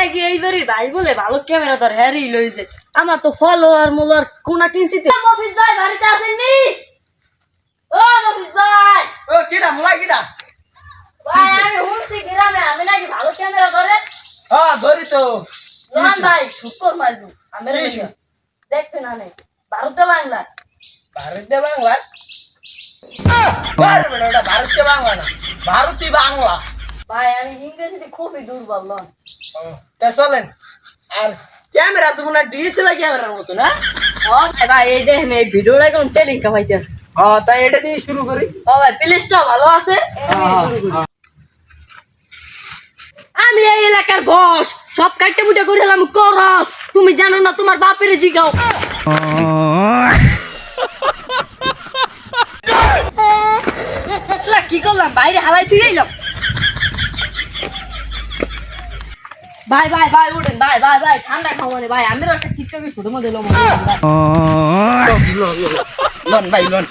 নাকি এইবারই ভাই বলে ভালো ক্যামেরা ধর হ্যারি লইছে আমার তো ফলোয়ার মোলার কোনা কিনছিতে মফিজ ভাই বাড়িতে আসেননি ও মফিজ ভাই ও কিডা মুলা কিডা ভাই আমি হুনছি গ্রামে আমি নাকি ভালো ক্যামেরা ধরে হ্যাঁ ধরি তো লোন ভাই শুকর মারজু আমি দেখতে না নেই ভারতে বাংলা ভারতীয় বাংলা ওটা ভারতীয় বাংলা না ভারতীয় বাংলা ভাই আমি ইংরেজিতে খুবই দুর্বল লোন তা চলেন আর ক্যামেরা তো মনে ডিএসএলআর ক্যামেরার মতো না ও ভাই এই দেখেন এই ভিডিওটা কোন ট্রেনিং কামাইতেছে হ্যাঁ তাই এটা দিয়ে শুরু করি ও ভাই প্লেসটা ভালো আছে আমি এই এলাকার বস সব কাটতে মুটে করে এলাম করস তুমি জানো না তোমার বাপের জিগাও কি করলাম বাইরে হালাই তুই এলাম ভাই ভাই ভাই উঠেন ভাই ভাই ভাই ঠান্ডা খাওয়ানে ভাই আমিরও একটা টিকটকে ছোট মধ্যে এলাম লোন ভাই লোন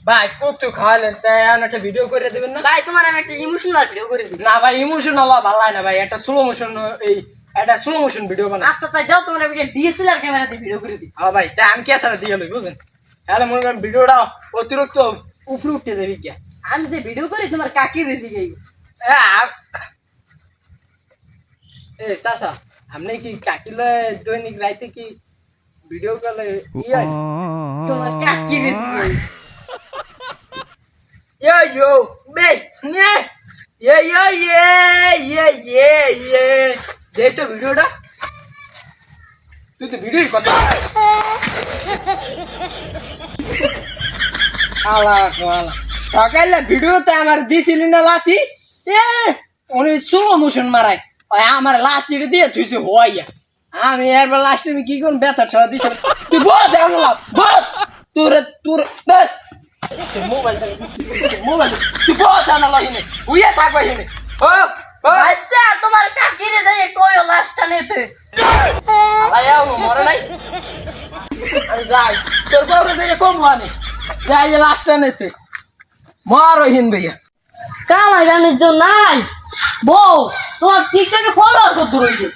ভাই কত খাওয়ালেন তাই একটা ভিডিও করে দেবেন না ভাই তোমার আমি একটা ইমোশনাল ভিডিও করে দিই না ভাই ইমোশনাল ভালো লাগে না ভাই একটা স্লো মোশন এই একটা স্লো মোশন ভিডিও বানা আচ্ছা তাই দাও তোমার আমি ডিএসএলআর ক্যামেরা দিয়ে ভিডিও করে দিই হ্যাঁ ভাই তাই আমি কে সারা দিয়ে লই বুঝেন তাহলে মনে করেন ভিডিওটা অতিরিক্ত উপরে উঠতে যাবে কি আমি যে ভিডিও করি তোমার কাকি দিছি গই এ চাচা আপনি কি কাকিলে দৈনিক রাইতে কি ভিডিও কলে তোমার কাকি দিছি গই yo বে ye দে তো ভিডিওটা তুই তো ভিডিও কথা আলা আলা সকালে ভিডিওতে আমার দিছিলি না লাথি এ উনি স্লো মোশন মারায় আমার লাথি দিয়ে তুইছে হইয়া আমি এরবার লাস্ট আমি কি কোন ব্যথা ঠা দিছ তুই বস আমলা বস তোর বস মোবাইল তুই বস আনা লাইনে উইয়া থাকবা হিনে ও আস্তে তোমার কাকি রে যাই কইও লাস্টটা নিতে আয়া মরে নাই আমি যাই তোর বউরে যাই কম মানে যাই লাস্টটা নিতে মারো হিন ভাইয়া কামাই জানিস তো নাই বউ তোমার টিকটকে ফলোয়ার কত রইছে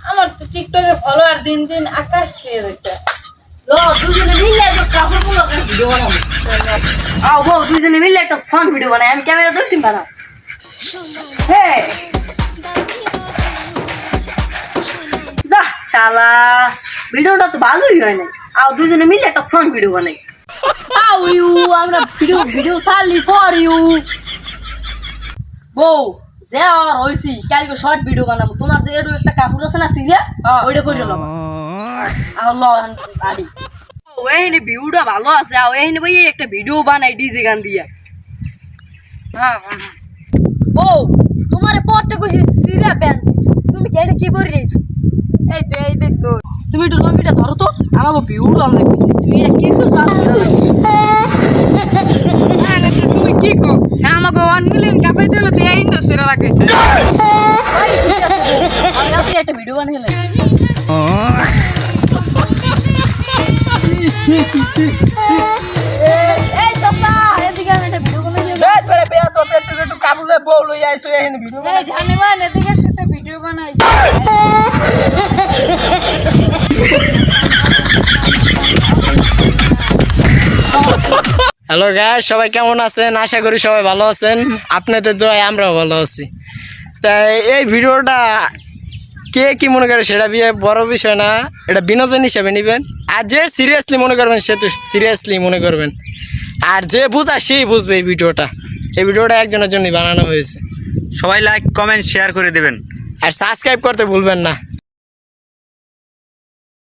আমার তো টিকটকে ফলোয়ার দিন দিন আকাশ ছুঁয়ে যাচ্ছে লো দুজনে মিলে একটা কাপড় পুরো ভিডিও বানাবো আও বউ দুজনে মিলে একটা সং ভিডিও বানাই আমি ক্যামেরা ধরতে পারা হে দা শালা ভিডিওটা তো ভালোই হয় না আও দুজনে মিলে একটা সং ভিডিও বানাই আও ইউ আমরা ভিডিও সালি ফর ইউ বউ যে আর হইছি কালকে শর্ট ভিডিও বানাবো তোমার যে এডো একটা কাপড় আছে না সিরিয়া ওইটা পরে নাও আল্লাহ আদি ও এইনে ভিডিওটা ভালো আছে আও এইনে ভাই একটা ভিডিও বানাই ডিজে গান দিয়া হ্যাঁ বউ তোমারে পড়তে কইছি সিরিয়া প্যান তুমি কেডে কি পরে রইছো এই দেখ তো তুমি একটু লঙ্গিটা ধরো তো আমাকে ভিডিও আনলে তুমি এটা কিছু চালু তুমি কি কো হ্যাঁ আমাকে 1 মিলিয়ন কাপড় দিল তো এই ইন্দো সেরা লাগে আমি একটা ভিডিও বানাইলে এই চাচা এদিকে আমি একটা ভিডিও বানাইলে দেখ বড় বেয়া তো পেটু কাবুলে বউ লই আইছো এখানে ভিডিও এই জানেমান এদিকে সাথে ভিডিও বানাই হ্যালো গাইস সবাই কেমন আছেন আশা করি সবাই ভালো আছেন আপনাদের দোয়ায় আমরাও ভালো আছি তাই এই ভিডিওটা কে কি মনে করে সেটা বিয়ে বড় বিষয় না এটা বিনোদন হিসেবে নেবেন আর যে সিরিয়াসলি মনে করবেন সে তো সিরিয়াসলি মনে করবেন আর যে বুঝা সেই বুঝবে এই ভিডিওটা একজনের জন্যই বানানো হয়েছে সবাই লাইক কমেন্ট শেয়ার করে দেবেন আর সাবস্ক্রাইব করতে ভুলবেন না